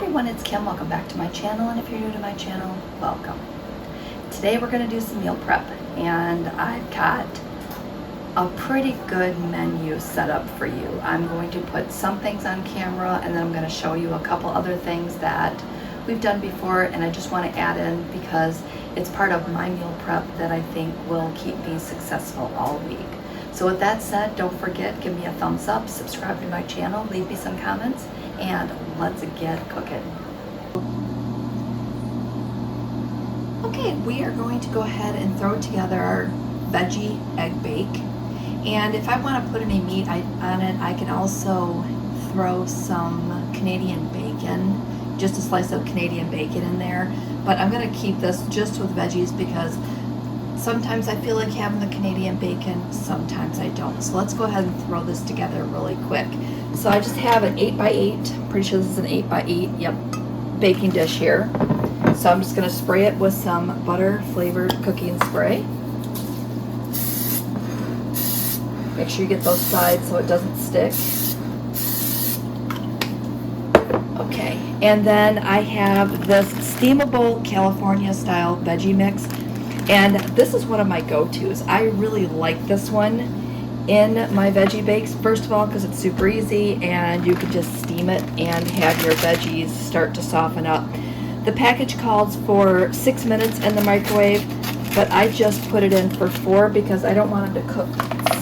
everyone, it's Kim. Welcome back to my channel, and if you're new to my channel, welcome. Today we're going to do some meal prep, and I've got a pretty good menu set up for you. I'm going to put some things on camera, and then I'm going to show you a couple other things that we've done before, and I just want to add in because it's part of my meal prep that I think will keep me successful all week. So with that said, don't forget, give me a thumbs up, subscribe to my channel, leave me some comments, and let's get cooking. Okay, we are going to go ahead and throw together our Veggie Egg Bake. And if I want to put any meat on it, I can also throw some Canadian bacon, just a slice of Canadian bacon in there. But I'm going to keep this just with veggies because sometimes I feel like having the Canadian bacon, sometimes I don't. So let's go ahead and throw this together really quick. So I just have an 8x8, pretty sure this is an 8x8, yep, baking dish here. So I'm just going to spray it with some butter flavored cooking spray. Make sure you get those sides so it doesn't stick. Okay, and then I have this steamable California style veggie mix. And this is one of my go-tos. I really like this one in my veggie bakes. First of all, because it's super easy and you can just steam it and have your veggies start to soften up. The package calls for 6 minutes in the microwave, but I just put it in for 4 because I don't want them to cook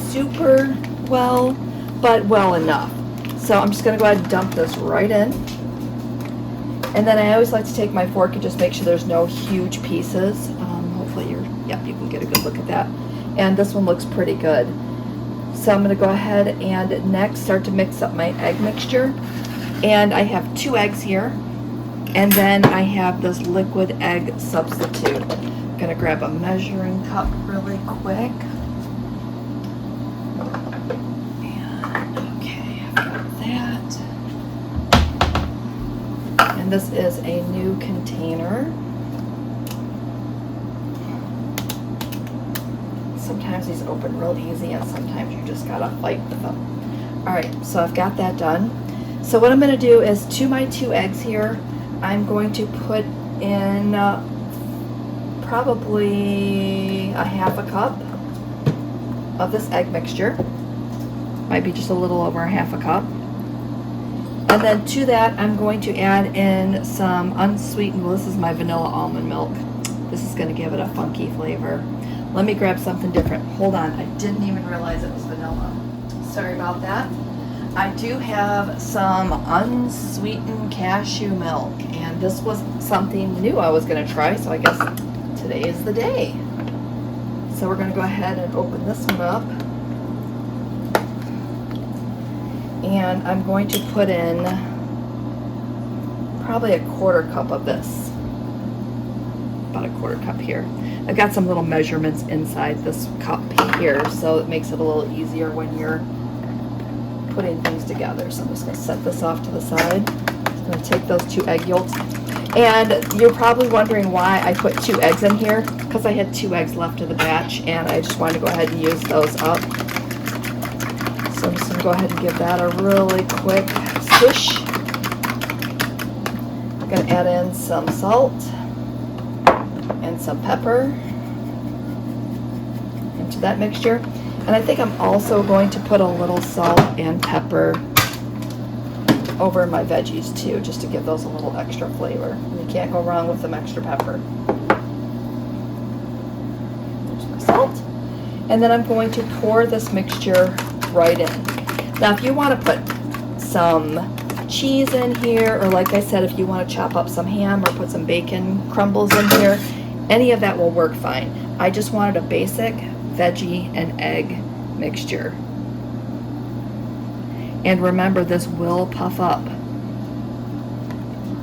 super well, but well enough. So I'm just gonna go ahead and dump this right in. And then I always like to take my fork and just make sure there's no huge pieces. Hopefully you can get a good look at that. And this one looks pretty good. So I'm gonna go ahead and next start to mix up my egg mixture. And I have 2 eggs here. And then I have this liquid egg substitute. I'm gonna grab a measuring cup really quick. And okay, I've got that. And this is a new container. Sometimes these open real easy and sometimes you just gotta fight with them. Alright, so I've got that done. So what I'm gonna do is to my 2 eggs here, I'm going to put in probably a half a cup of this egg mixture. Might be just a little over a half a cup. And then to that, I'm going to add in some unsweetened, well, this is my vanilla almond milk. This is going to give it a funky flavor. Let me grab something different. Hold on, I didn't even realize it was vanilla. Sorry about that. I do have some unsweetened cashew milk, and this was something new I was going to try, so I guess today is the day. So we're going to go ahead and open this one up. And I'm going to put in probably a 1/4 cup of this. About a 1/4 cup here. I've got some little measurements inside this cup here, so it makes it a little easier when you're putting things together. So I'm just going to set this off to the side. I'm going to take those 2 egg yolks. And you're probably wondering why I put 2 eggs in here, because I had 2 eggs left in the batch, and I just wanted to go ahead and use those up. So I'm just going to go ahead and give that a really quick swish. I'm going to add in some salt and some pepper into that mixture. And I think I'm also going to put a little salt and pepper over my veggies too, just to give those a little extra flavor. You can't go wrong with some extra pepper. There's my salt. And then I'm going to pour this mixture right in. Now if you want to put some cheese in here, or like I said, if you want to chop up some ham or put some bacon crumbles in here, any of that will work fine. I just wanted a basic veggie and egg mixture. And remember, this will puff up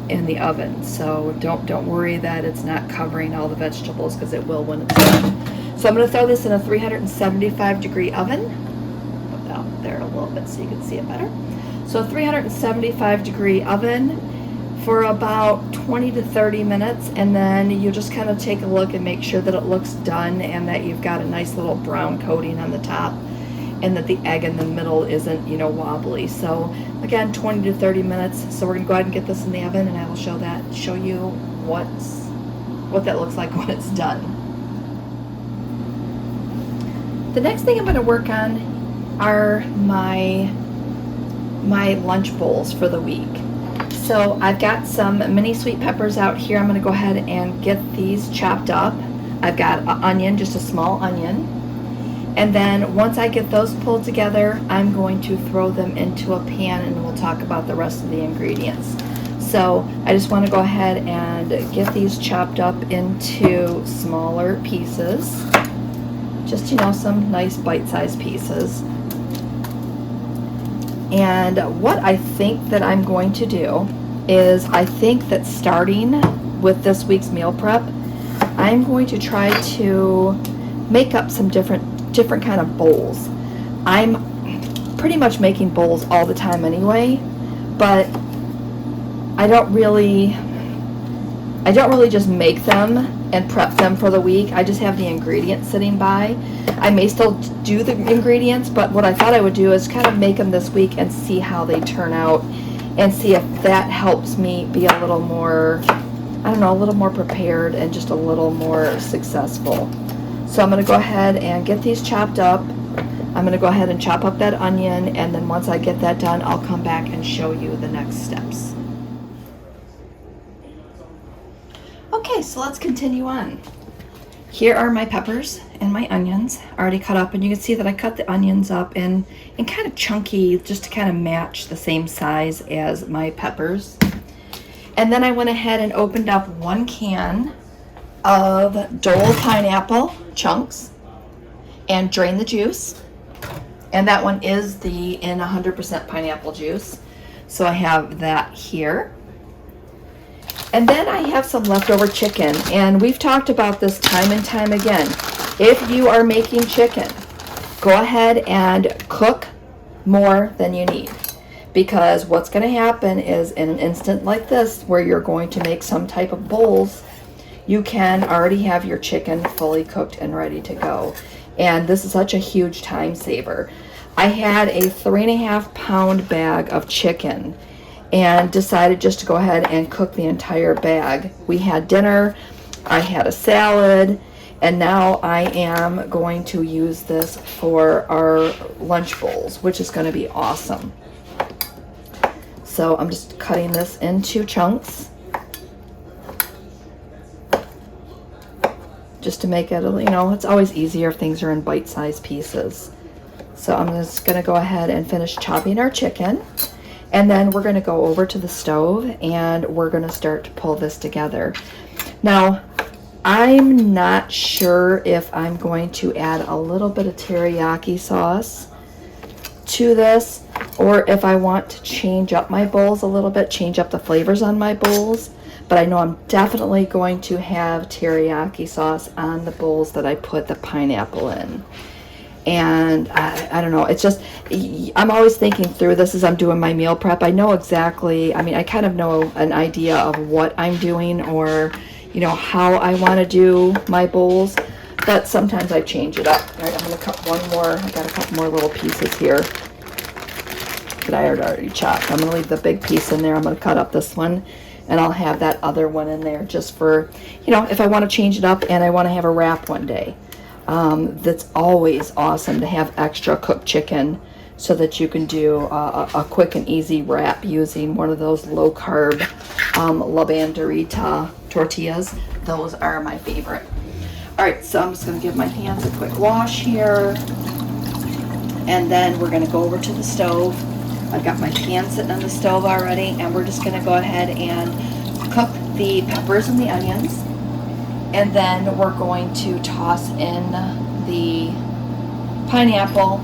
in the oven, so don't worry that it's not covering all the vegetables, because it will when it's done. So I'm going to throw this in a 375-degree oven. Put that out there a little bit so you can see it better. So 375-degree oven for about 20 to 30 minutes, and then you just kind of take a look and make sure that it looks done and that you've got a nice little brown coating on the top and that the egg in the middle isn't, wobbly. So Again, 20 to 30 minutes. So we're gonna go ahead and get this in the oven, and I will show you what that looks like when it's done. The next thing I'm gonna work on are my lunch bowls for the week. So I've got some mini sweet peppers out here. I'm gonna go ahead and get these chopped up. I've got an onion, just a small onion. And then once I get those pulled together, I'm going to throw them into a pan, and we'll talk about the rest of the ingredients. So I just want to go ahead and get these chopped up into smaller pieces. Just, some nice bite-sized pieces. And what I think that I'm going to do is, I think that starting with this week's meal prep, I'm going to try to make up some different kind of bowls. I'm pretty much making bowls all the time anyway, but I don't really just make them and prep them for the week. I just have the ingredients sitting by. I may still do the ingredients, but what I thought I would do is kind of make them this week and see how they turn out, and see if that helps me be a little more, a little more prepared and just a little more successful. So I'm going to go ahead and get these chopped up. I'm going to go ahead and chop up that onion, and then once I get that done, I'll come back and show you the next steps. Okay, so let's continue on. Here are my peppers and my onions already cut up, and you can see that I cut the onions up in kind of chunky, just to kind of match the same size as my peppers. And then I went ahead and opened up 1 can of Dole pineapple chunks and drained the juice. And that one is in 100% pineapple juice. So I have that here. And then I have some leftover chicken, and we've talked about this time and time again. If you are making chicken, go ahead and cook more than you need, because what's going to happen is, in an instant like this where you're going to make some type of bowls, you can already have your chicken fully cooked and ready to go. And this is such a huge time saver. I had a 3.5 pound bag of chicken and decided just to go ahead and cook the entire bag. We had dinner, I had a salad, and now I am going to use this for our lunch bowls, which is going to be awesome. So I'm just cutting this into chunks, just to make it, it's always easier if things are in bite-sized pieces. So I'm just going to go ahead and finish chopping our chicken. And then we're going to go over to the stove, and we're going to start to pull this together. Now, I'm not sure if I'm going to add a little bit of teriyaki sauce to this, or if I want to change up my bowls a little bit, change up the flavors on my bowls. But I know I'm definitely going to have teriyaki sauce on the bowls that I put the pineapple in. And I don't know, it's just, I'm always thinking through this as I'm doing my meal prep. I know exactly, I kind of know an idea of what I'm doing, or how I want to do my bowls, but sometimes I change it up. All right, I'm going to cut one more. I got a couple more little pieces here that I had already chopped. I'm going to leave the big piece in there. I'm going to cut up this one, and I'll have that other one in there just for, if I want to change it up and I want to have a wrap one day. That's always awesome to have extra cooked chicken, so that you can do a quick and easy wrap using one of those low-carb La Banderita tortillas. Those are my favorite. All right, so I'm just going to give my hands a quick wash here, and then we're going to go over to the stove. I've got my pan sitting on the stove already, and we're just going to go ahead and cook the peppers and the onions. And then we're going to toss in the pineapple.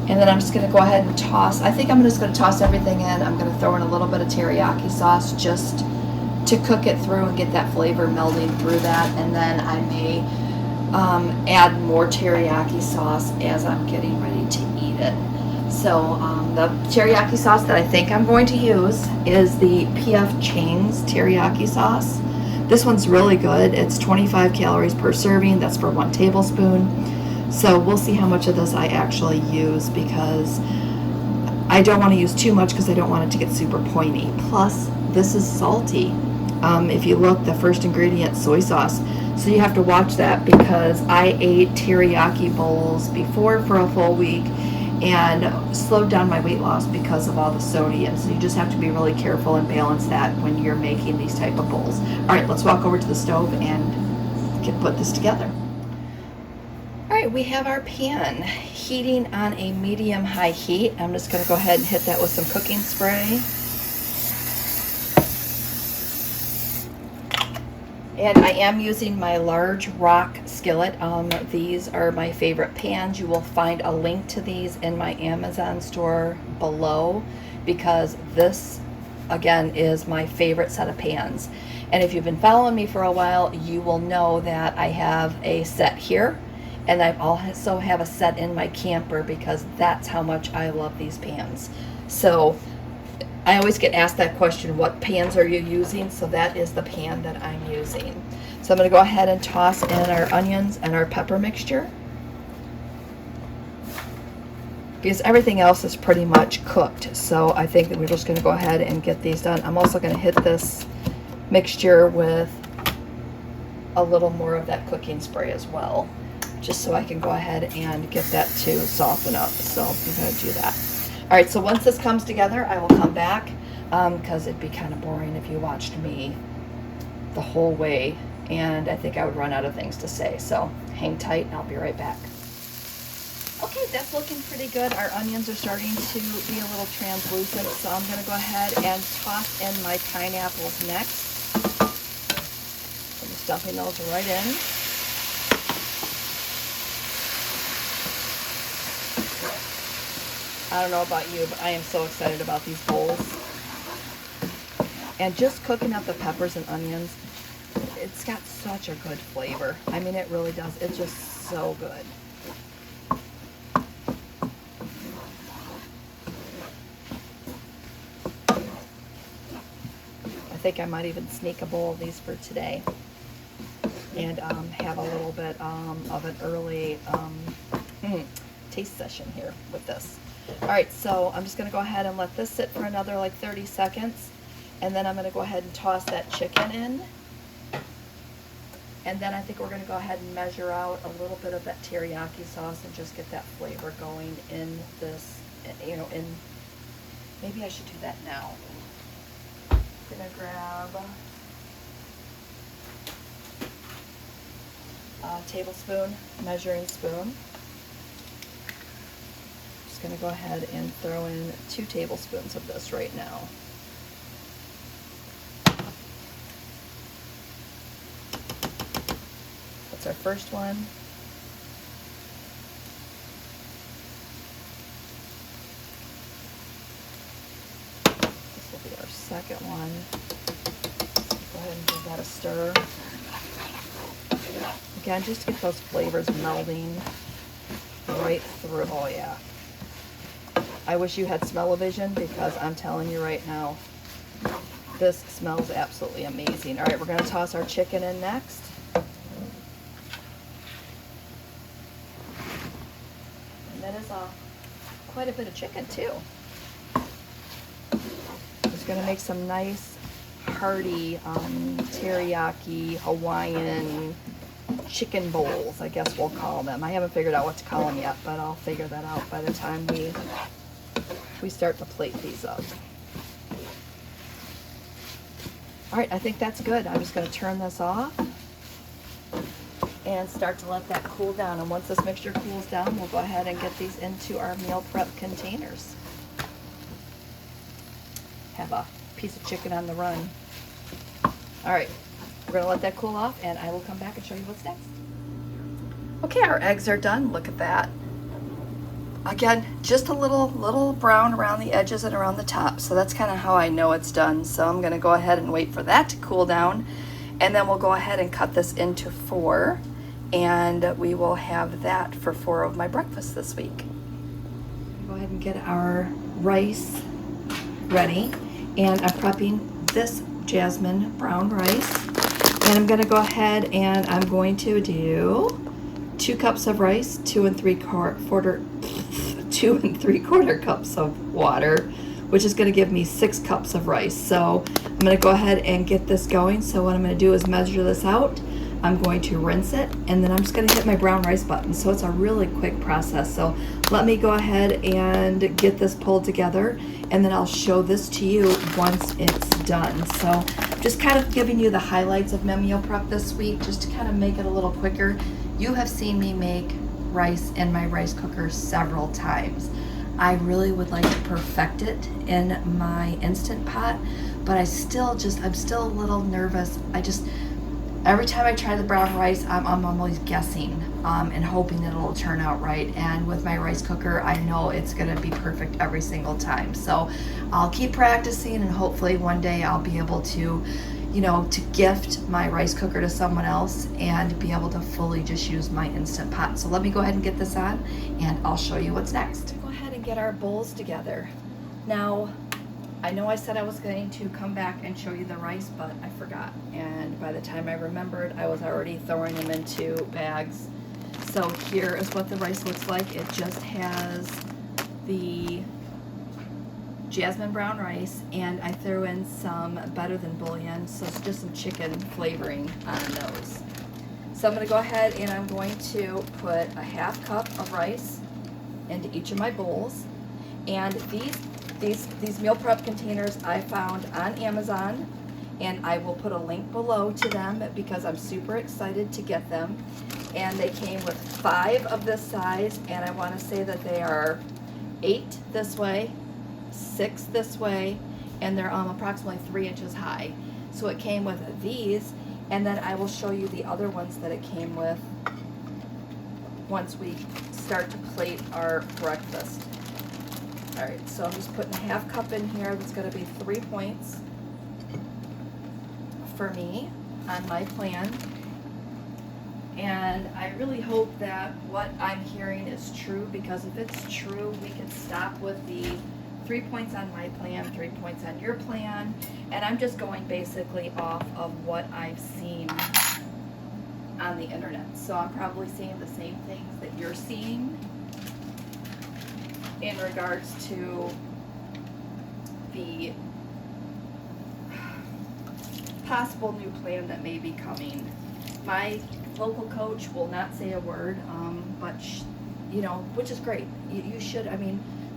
And then I'm just going to go ahead and toss, I think I'm just going to toss everything in. I'm going to throw in a little bit of teriyaki sauce just to cook it through and get that flavor melding through that. And then I may add more teriyaki sauce as I'm getting ready to eat it. So the teriyaki sauce that I think I'm going to use is the P.F. Chang's teriyaki sauce. This one's really good. It's 25 calories per serving. That's for 1 tablespoon. So we'll see how much of this I actually use, because I don't want to use too much because I don't want it to get super pointy. Plus, this is salty. If you look, the first ingredient, soy sauce. So you have to watch that because I ate teriyaki bowls before for a full week and slowed down my weight loss because of all the sodium. So you just have to be really careful and balance that when you're making these type of bowls. All right, let's walk over to the stove and put this together. All right, we have our pan heating on a medium-high heat. I'm just going to go ahead and hit that with some cooking spray. And I am using my large rock skillet. These are my favorite pans. You will find a link to these in my Amazon store below because this, again, is my favorite set of pans. And if you've been following me for a while, you will know that I have a set here. And I also have a set in my camper because that's how much I love these pans. So I always get asked that question, what pans are you using? So that is the pan that I'm using. So I'm going to go ahead and toss in our onions and our pepper mixture. Because everything else is pretty much cooked. So I think that we're just going to go ahead and get these done. I'm also going to hit this mixture with a little more of that cooking spray as well, just so I can go ahead and get that to soften up. So I'm going to do that. All right, so once this comes together, I will come back because it'd be kind of boring if you watched me the whole way, and I think I would run out of things to say. So hang tight, and I'll be right back. Okay, that's looking pretty good. Our onions are starting to be a little translucent, so I'm going to go ahead and toss in my pineapples next. I'm just dumping those right in. I don't know about you, but I am so excited about these bowls. And just cooking up the peppers and onions, it's got such a good flavor. I mean, it really does. It's just so good. I think I might even sneak a bowl of these for today and have a little bit of an early taste session here with this. All right, so I'm just going to go ahead and let this sit for another like 30 seconds, and then I'm going to go ahead and toss that chicken in. And then I think we're going to go ahead and measure out a little bit of that teriyaki sauce and just get that flavor going in this, you know, in, maybe I should do that now. I'm going to grab a tablespoon, measuring spoon. Going to go ahead and throw in 2 tablespoons of this right now. That's our first one. This will be our second one. Go ahead and give that a stir. Again, just to get those flavors melding right through. Oh yeah. I wish you had smell-o-vision because I'm telling you right now, this smells absolutely amazing. All right, we're going to toss our chicken in next. And that is quite a bit of chicken too. Just going to make some nice, hearty teriyaki Hawaiian chicken bowls, I guess we'll call them. I haven't figured out what to call them yet, but I'll figure that out by the time we start to plate these up. All right, I think that's good. I'm just going to turn this off and start to let that cool down. And once this mixture cools down, we'll go ahead and get these into our meal prep containers. Have a piece of chicken on the run. All right, we're going to let that cool off, and I will come back and show you what's next. Okay, our eggs are done. Look at that. Again, just a little brown around the edges and around the top. So that's kind of how I know it's done. So I'm going to go ahead and wait for that to cool down. And then we'll go ahead and cut this into 4. And we will have that for 4 of my breakfasts this week. Go ahead and get our rice ready. And I'm prepping this jasmine brown rice. And I'm going to go ahead and I'm going to do 2 cups of rice, 2 3/4 2 3/4 cups of water, which is going to give me 6 cups of rice. So I'm going to go ahead and get this going. So what I'm going to do is measure this out. I'm going to rinse it, and then I'm just going to hit my brown rice button. So it's a really quick process. So let me go ahead and get this pulled together, and then I'll show this to you once it's done. So just kind of giving you the highlights of my meal prep this week, just to kind of make it a little quicker. You have seen me make rice in my rice cooker several times. I really would like to perfect it in my Instant Pot, but I'm still a little nervous. Every time I try the brown rice, I'm always guessing and hoping that it'll turn out right. And with my rice cooker, I know it's gonna be perfect every single time. So I'll keep practicing, and hopefully one day I'll be able to, to gift my rice cooker to someone else and be able to fully just use my Instant Pot. So let me go ahead and get this on, and I'll show you what's next. Go ahead and get our bowls together. Now, I know I said I was going to come back and show you the rice, but I forgot. And by the time I remembered, I was already throwing them into bags. So here is what the rice looks like. It just has the jasmine brown rice, and I threw in some better than bouillon, so it's just some chicken flavoring on those. So I'm going to go ahead and I'm going to put a 1/2 cup of rice into each of my bowls. And these meal prep containers I found on Amazon, and I will put a link below to them because I'm super excited to get them. And they came with 5 of this size, and I want to say that they are 8 this way, 6 this way, and they're approximately 3 inches high. So it came with these, and then I will show you the other ones that it came with once we start to plate our breakfast. All right, so I'm just putting a 1/2 cup in here. That's going to be 3 points for me on my plan. And I really hope that what I'm hearing is true, because if it's true, we can stop with the 3 points on my plan, 3 points on your plan. And I'm just going basically off of what I've seen on the internet. So I'm probably seeing the same things that you're seeing in regards to the possible new plan that may be coming. My local coach will not say a word, but which is great. You should,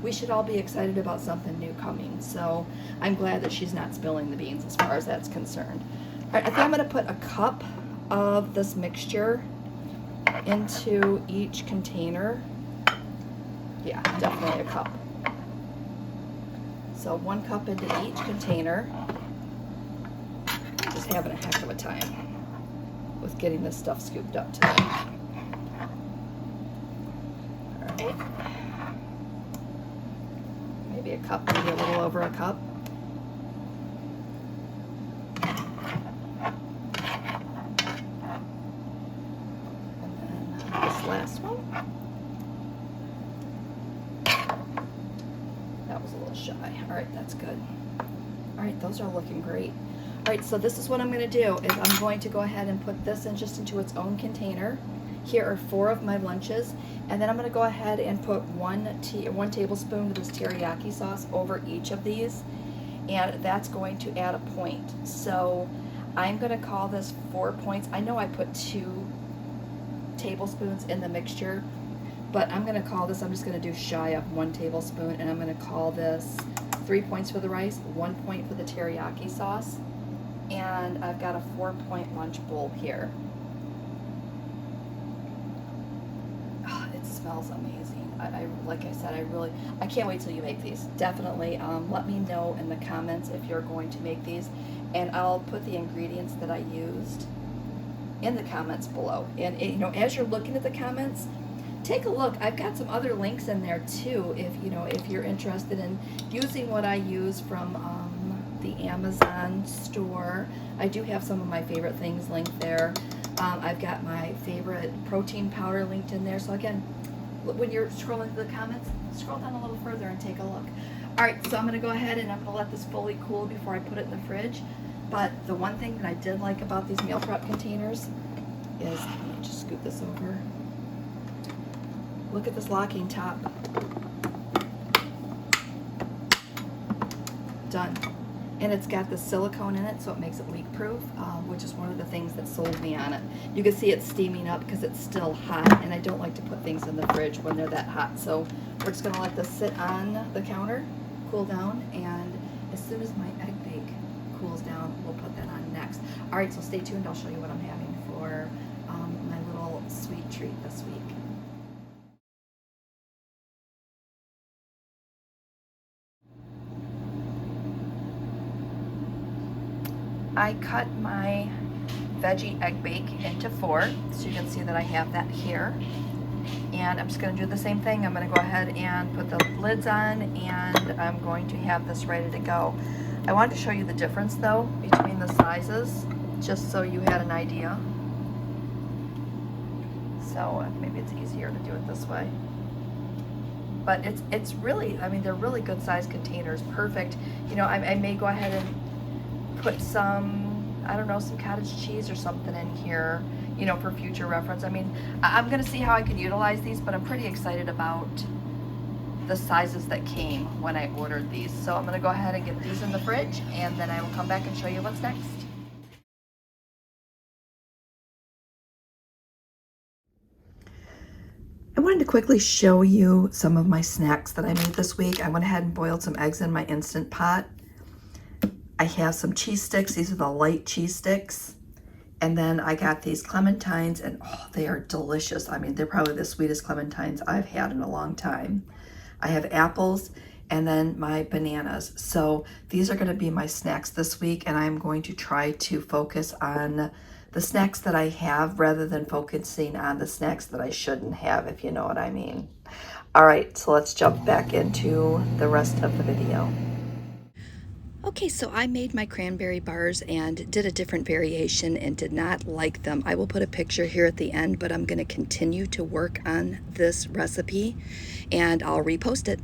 we should all be excited about something new coming. So I'm glad that she's not spilling the beans as far as that's concerned. All right, I think I'm going to put a cup of this mixture into each container. Yeah, definitely a cup. So 1 cup into each container. Just having a heck of a time with getting this stuff scooped up today. All right. Maybe a cup, maybe a little over a cup. And then this last one. That was a little shy. All right, that's good. All right, those are looking great. All right, so this is what I'm going to do, is I'm going to go ahead and put this in just into its own container. Here are 4 of my lunches, and then I'm going to go ahead and put 1 tablespoon of this teriyaki sauce over each of these, and that's going to add a point. So I'm going to call this 4 points. I know I put 2 tablespoons in the mixture, but I'm going to call this, I'm just going to do shy of 1 tablespoon, and I'm going to call this 3 points for the rice, 1 point for the teriyaki sauce, and I've got a 4-point lunch bowl here. Oh, it smells amazing. Like I said, I can't wait till you make these. Definitely let me know in the comments if you're going to make these, and I'll put the ingredients that I used in the comments below. And as you're looking at the comments, take a look. I've got some other links in there too, if you're interested in using what I use from the Amazon store. I do have some of my favorite things linked there. I've got my favorite protein powder linked in there. So again, when you're scrolling through the comments, scroll down a little further and take a look. All right, so I'm going to go ahead and I'm going to let this fully cool before I put it in the fridge. But the one thing that I did like about these meal prep containers is, let me just scoot this over. Look at this locking top. Done. And it's got the silicone in it, so it makes it leak proof, which is one of the things that sold me on it. You can see it's steaming up because it's still hot, and I don't like to put things in the fridge when they're that hot. So we're just gonna let this sit on the counter, cool down, and as soon as my egg bake cools down, we'll put that on next. All right, so stay tuned. I'll show you what I'm having for my little sweet treat this week. I cut my veggie egg bake into 4, so you can see that I have that here. And I'm just going to do the same thing. I'm going to go ahead and put the lids on, and I'm going to have this ready to go. I wanted to show you the difference though between the sizes, just so you had an idea. So maybe it's easier to do it this way. But it's really, I mean, they're really good sized containers, perfect. You know, I may go ahead and put some, I don't know, some cottage cheese or something in here, you know, for future reference. I mean, I'm gonna see how I can utilize these, but I'm pretty excited about the sizes that came when I ordered these. So I'm gonna go ahead and get these in the fridge, and then I will come back and show you what's next. I wanted to quickly show you some of my snacks that I made this week. I went ahead and boiled some eggs in my Instant Pot. I have some cheese sticks. These are the light cheese sticks. And then I got these clementines, and oh, they are delicious. I mean, they're probably the sweetest clementines I've had in a long time. I have apples and then my bananas. So these are gonna be my snacks this week, and I'm going to try to focus on the snacks that I have rather than focusing on the snacks that I shouldn't have, if you know what I mean. All right, so let's jump back into the rest of the video. Okay, so I made my cranberry bars and did a different variation and did not like them. I will put a picture here at the end, but I'm going to continue to work on this recipe and I'll repost it.